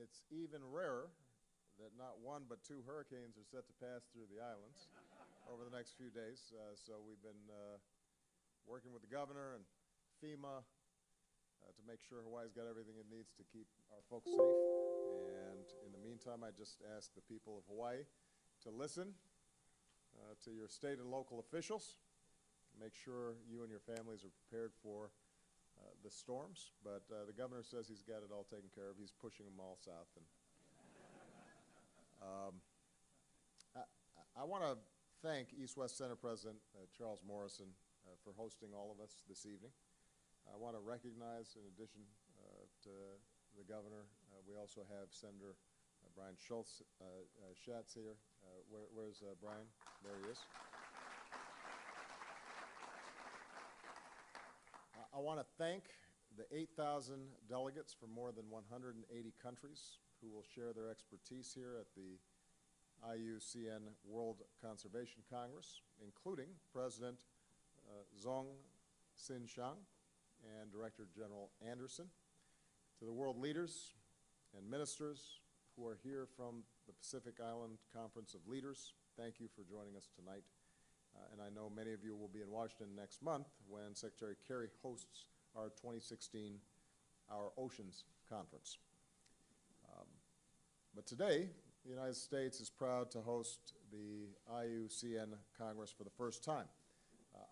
It's even rarer that not one but two hurricanes are set to pass through the islands over the next few days. So we've been working with the governor and FEMA to make sure Hawaii's got everything it needs to keep our folks safe. And in the meantime, I just ask the people of Hawaii to listen to your state and local officials. Make sure you and your families are prepared for the storms, but the governor says he's got it all taken care of. He's pushing them all south. And I want to thank East West Center President Charles Morrison for hosting all of us this evening. I want to recognize, in addition to the governor, we also have Senator Brian Schatz here. Where's Brian? There he is. I want to thank the 8,000 delegates from more than 180 countries who will share their expertise here at the IUCN World Conservation Congress, including President Zong Sin Shang and Director General Anderson. To the world leaders and ministers who are here from the Pacific Island Conference of Leaders, thank you for joining us tonight. And I know many of you will be in Washington next month when Secretary Kerry hosts our 2016 Our Oceans Conference. But today, the United States is proud to host the IUCN Congress for the first time.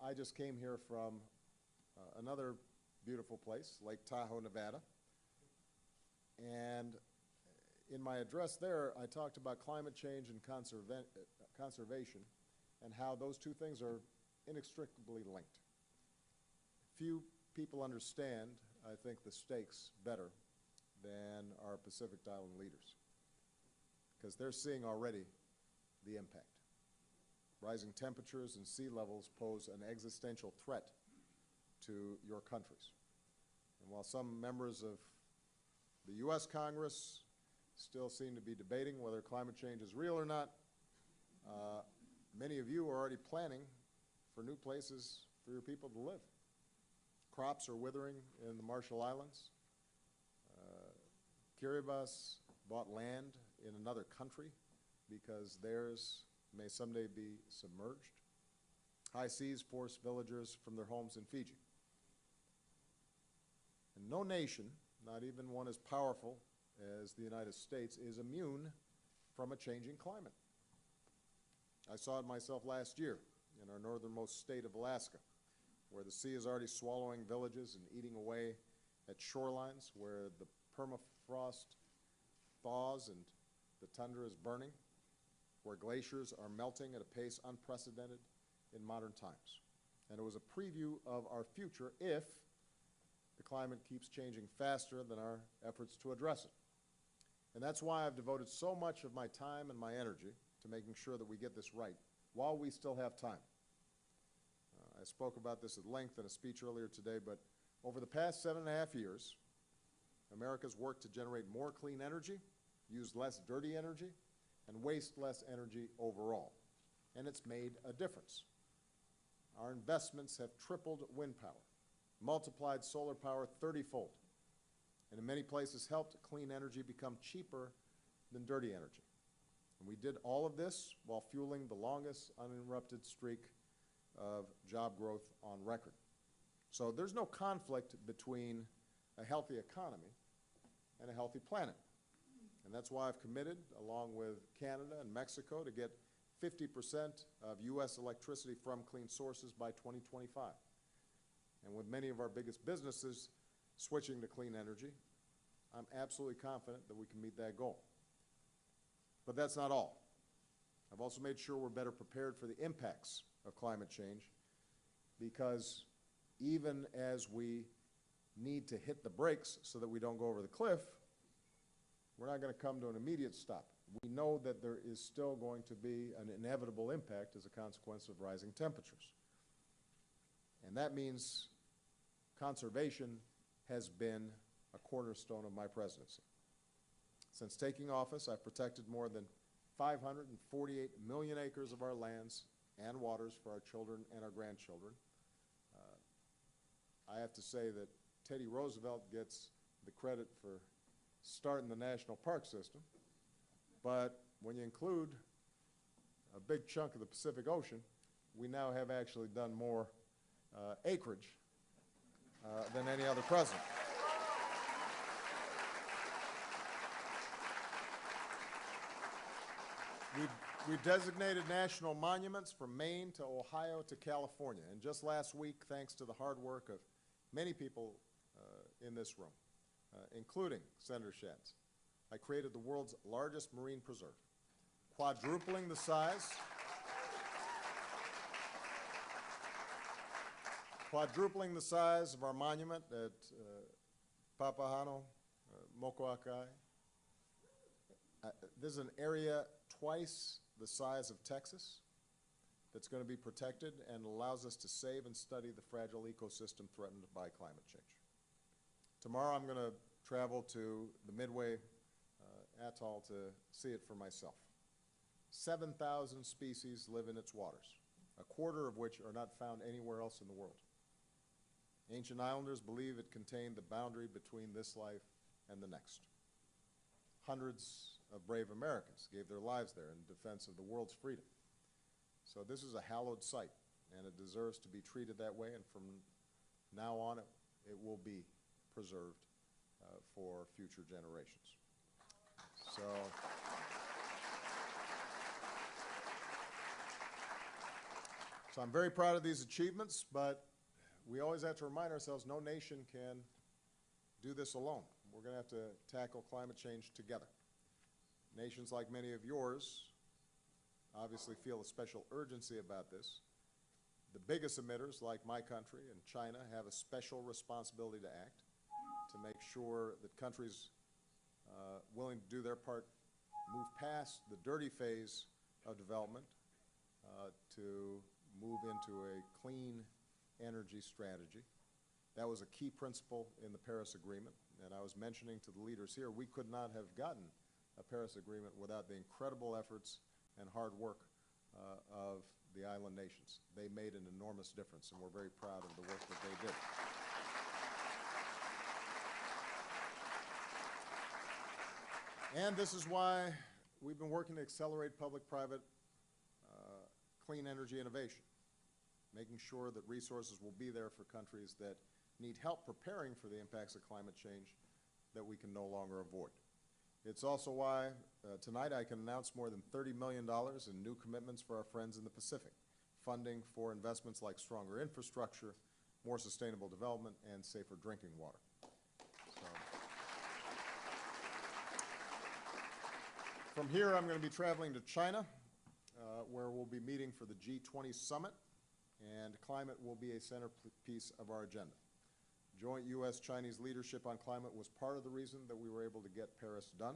I just came here from another beautiful place, Lake Tahoe, Nevada. And in my address there, I talked about climate change and conservation and how those two things are inextricably linked. Few people understand, I think, the stakes better than our Pacific Island leaders, because they're seeing already the impact. Rising temperatures and sea levels pose an existential threat to your countries. And while some members of the U.S. Congress still seem to be debating whether climate change is real or not, many of you are already planning for new places for your people to live. Crops are withering in the Marshall Islands. Kiribati bought land in another country because theirs may someday be submerged. High seas force villagers from their homes in Fiji. And no nation, not even one as powerful as the United States, is immune from a changing climate. I saw it myself last year in our northernmost state of Alaska, where the sea is already swallowing villages and eating away at shorelines, where the permafrost thaws and the tundra is burning, where glaciers are melting at a pace unprecedented in modern times. And it was a preview of our future if the climate keeps changing faster than our efforts to address it. And that's why I've devoted so much of my time and my energy to making sure that we get this right while we still have time. I spoke about this at length in a speech earlier today, but over the past 7.5 years, America's worked to generate more clean energy, use less dirty energy, and waste less energy overall. And it's made a difference. Our investments have tripled wind power, multiplied solar power 30-fold, and in many places helped clean energy become cheaper than dirty energy. And we did all of this while fueling the longest uninterrupted streak of job growth on record. So there's no conflict between a healthy economy and a healthy planet. And that's why I've committed, along with Canada and Mexico, to get 50% of U.S. electricity from clean sources by 2025. And with many of our biggest businesses switching to clean energy, I'm absolutely confident that we can meet that goal. But that's not all. I've also made sure we're better prepared for the impacts of climate change, because even as we need to hit the brakes so that we don't go over the cliff, we're not going to come to an immediate stop. We know that there is still going to be an inevitable impact as a consequence of rising temperatures. And that means conservation has been a cornerstone of my presidency. Since taking office, I've protected more than 548 million acres of our lands and waters for our children and our grandchildren. I have to say that Teddy Roosevelt gets the credit for start in the national park system, but when you include a big chunk of the Pacific Ocean, we now have actually done more acreage than any other president. We've designated national monuments from Maine to Ohio to California. And just last week, thanks to the hard work of many people in this room, including Senator Schatz, I created the world's largest marine preserve, quadrupling the size of our monument at Papahano, Mokuakai. This is an area twice the size of Texas that's going to be protected and allows us to save and study the fragile ecosystem threatened by climate change. Tomorrow I'm going to travel to the Midway Atoll to see it for myself. 7,000 species live in its waters, a quarter of which are not found anywhere else in the world. Ancient islanders believe it contained the boundary between this life and the next. Hundreds of brave Americans gave their lives there in defense of the world's freedom. So this is a hallowed site, and it deserves to be treated that way, and from now on it will be preserved for future generations. So I'm very proud of these achievements, but we always have to remind ourselves no nation can do this alone. We're going to have to tackle climate change together. Nations like many of yours obviously feel a special urgency about this. The biggest emitters, like my country and China, have a special responsibility to act to make sure that countries willing to do their part move past the dirty phase of development to move into a clean energy strategy. That was a key principle in the Paris Agreement, and I was mentioning to the leaders here, we could not have gotten a Paris Agreement without the incredible efforts and hard work of the island nations. They made an enormous difference, and we're very proud of the work that they did. And this is why we've been working to accelerate public-private clean energy innovation, making sure that resources will be there for countries that need help preparing for the impacts of climate change that we can no longer avoid. It's also why tonight I can announce more than $30 million in new commitments for our friends in the Pacific, funding for investments like stronger infrastructure, more sustainable development, and safer drinking water. So, from here, I'm going to be traveling to China, where we'll be meeting for the G20 summit, and climate will be a centerpiece of our agenda. Joint U.S.-Chinese leadership on climate was part of the reason that we were able to get Paris done,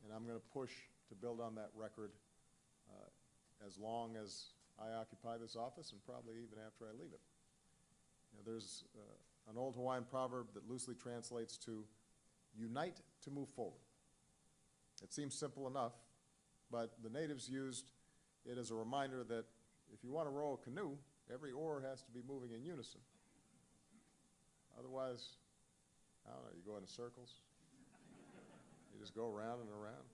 and I'm going to push to build on that record as long as I occupy this office and probably even after I leave it. You know, there's an old Hawaiian proverb that loosely translates to unite to move forward. It seems simple enough, but the natives used it as a reminder that if you want to row a canoe, every oar has to be moving in unison. Otherwise, I don't know, you go in circles. You just go around and around.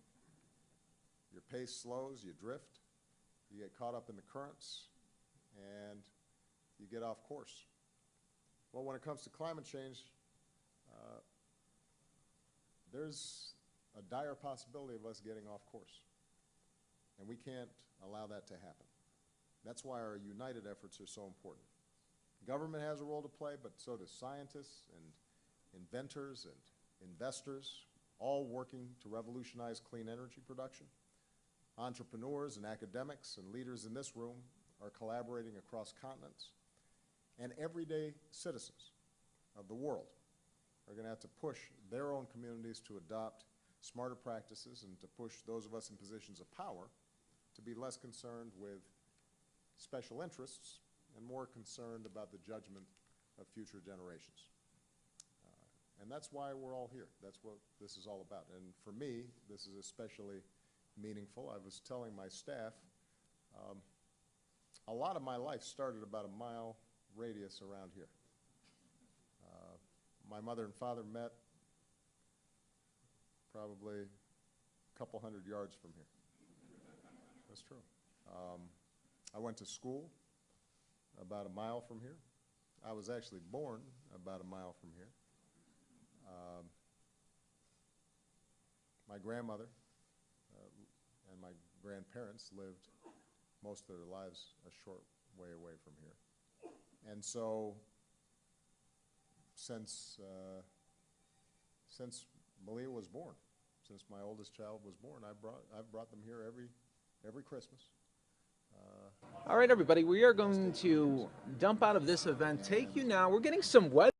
Your pace slows, you drift, you get caught up in the currents, and you get off course. Well, when it comes to climate change, there's a dire possibility of us getting off course, and we can't allow that to happen. That's why our united efforts are so important. Government has a role to play, but so do scientists and inventors and investors, all working to revolutionize clean energy production. Entrepreneurs and academics and leaders in this room are collaborating across continents. And everyday citizens of the world are going to have to push their own communities to adopt smarter practices and to push those of us in positions of power to be less concerned with special interests and more concerned about the judgment of future generations. And that's why we're all here. That's what this is all about. And for me, this is especially meaningful. I was telling my staff, a lot of my life started about a mile radius around here. My mother and father met probably a couple hundred yards from here. That's true. I went to school about a mile from here. I was actually born about a mile from here. My grandmother and my grandparents lived most of their lives a short way away from here. And so since Malia was born, since my oldest child was born, I've brought them here every Christmas. All right, everybody, we are going to dump out of this event, take you now. We're getting some weather.